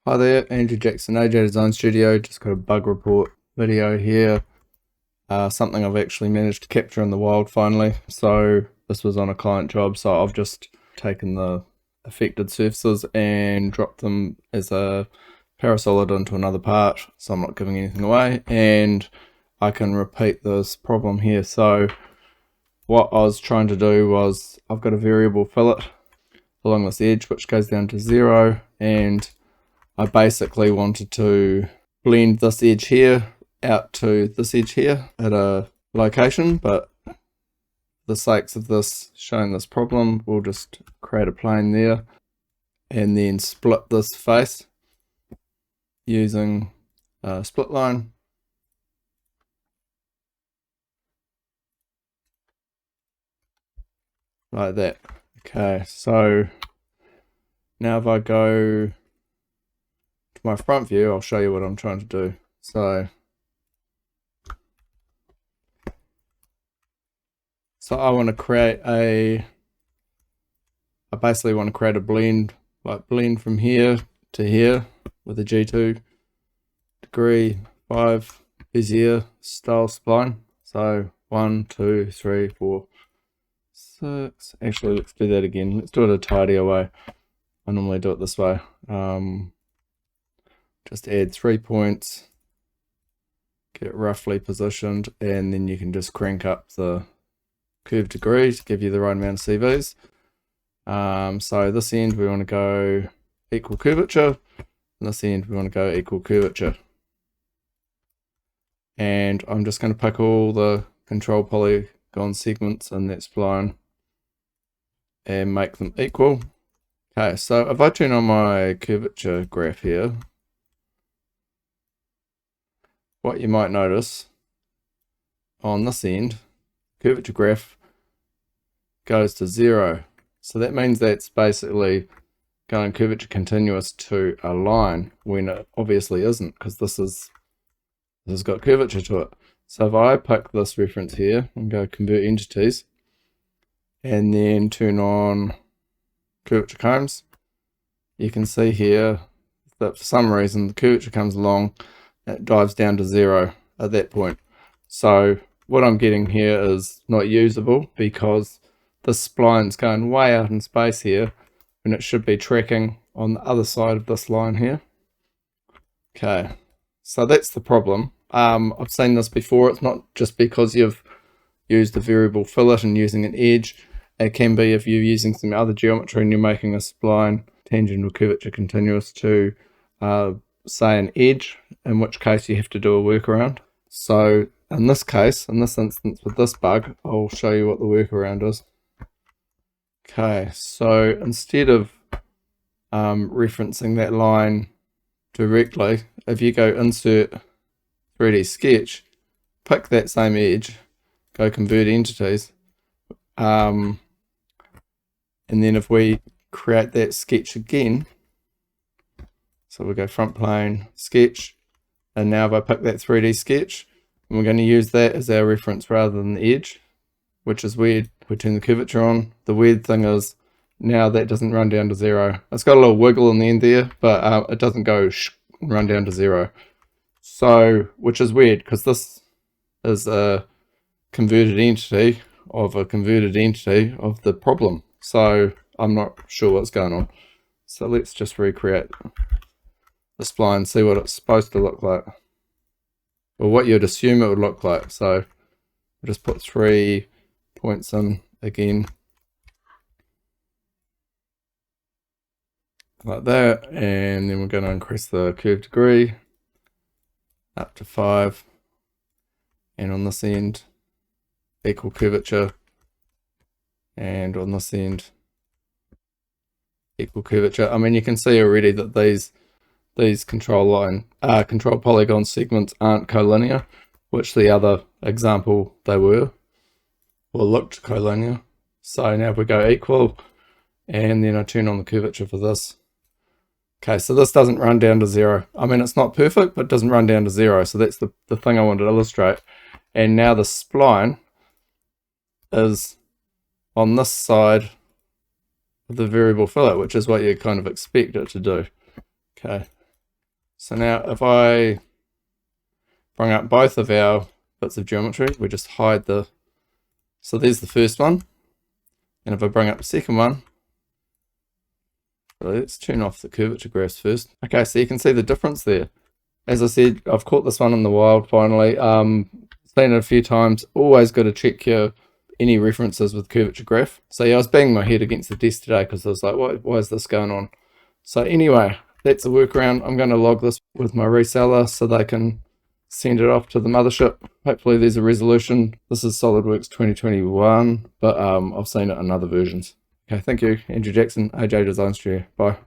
Hi there, Andrew Jackson, AJ Design Studio. Just got a bug report video here. Something I've actually managed to capture in the wild finally. So this was on a client job, so I've just taken the affected surfaces and dropped them as a parasolid into another part, so I'm not giving anything away, and I can repeat this problem here. So what I was trying to do was, I've got a variable fillet along this edge which goes down to 0, and I basically wanted to blend this edge here out to this edge here at a location, but for the sakes of this showing this problem, we'll just create a plane there and then split this face using a split line. Like that. Okay, so now if I go to my front view, I'll show you what I'm trying to do. So I want to create I basically want to create a blend, like blend from here to here with a G2 degree 5 Bezier style spline. So 1, 2, 3, 4, 6. Actually, let's do that again. Let's do it a tidier way. I normally do it this way. Just add 3 points, get it roughly positioned, and then you can just crank up the curve degree to give you the right amount of CVs. So this end we want to go equal curvature, and this end we want to go equal curvature. And I'm just going to pick all the control polygon segments in that spline and make them equal. Okay, so if I turn on my curvature graph here, what you might notice on this end, curvature graph goes to 0. So that means that's basically going curvature continuous to a line when it obviously isn't, because this has got curvature to it. So if I pick this reference here and go convert entities and then turn on curvature combs, you can see here that for some reason the curvature comes along, it dives down to 0 at that point. So what I'm getting here is not usable because this spline's going way out in space here when it should be tracking on the other side of this line here. Okay, so that's the problem. I've seen this before. It's not just because you've used a variable fillet and using an edge. It can be if you're using some other geometry and you're making a spline tangent or curvature continuous to say an edge, in which case you have to do a workaround. So in this case, in this instance with this bug, I'll show you what the workaround is. Okay, so instead of referencing that line directly, if you go insert 3D sketch, pick that same edge, go convert entities, and then if we create that sketch again, so we'll go front plane, sketch, and now if I pick that 3D sketch, and we're going to use that as our reference rather than the edge, which is weird. We turn the curvature on. The weird thing is now that doesn't run down to 0. It's got a little wiggle in the end there, but it doesn't go and run down to 0. So, which is weird because this is a converted entity of a converted entity of the problem. So I'm not sure what's going on. So let's just recreate the spline, see what it's supposed to look like, or what you'd assume it would look like. So we'll just put 3 points in again, like that, and then we're going to increase the curve degree up to 5, and on this end equal curvature, and on this end equal curvature. I mean, you can see already that these control polygon segments aren't collinear, which the other example they were, or looked collinear. So now if we go equal, and then I turn on the curvature for this. Okay, so this doesn't run down to 0. I mean, it's not perfect, but it doesn't run down to 0. So that's the thing I wanted to illustrate. And now the spline is on this side of the variable fillet, which is what you kind of expect it to do. Okay, So now if I bring up both of our bits of geometry, we just hide the, so there's the first one. And if I bring up the second one, let's turn off the curvature graphs first. Okay, so you can see the difference there. As I said, I've caught this one in the wild finally. Seen it a few times. Always got to check your any references with curvature graph. So yeah, I was banging my head against the desk today because I was like, why is this going on? So anyway, that's a workaround. I'm going to log this with my reseller so they can send it off to the mothership. Hopefully there's a resolution. This is SolidWorks 2021, but I've seen it in other versions. Okay, thank you. Andrew Jackson, AJ Design Studio. Bye.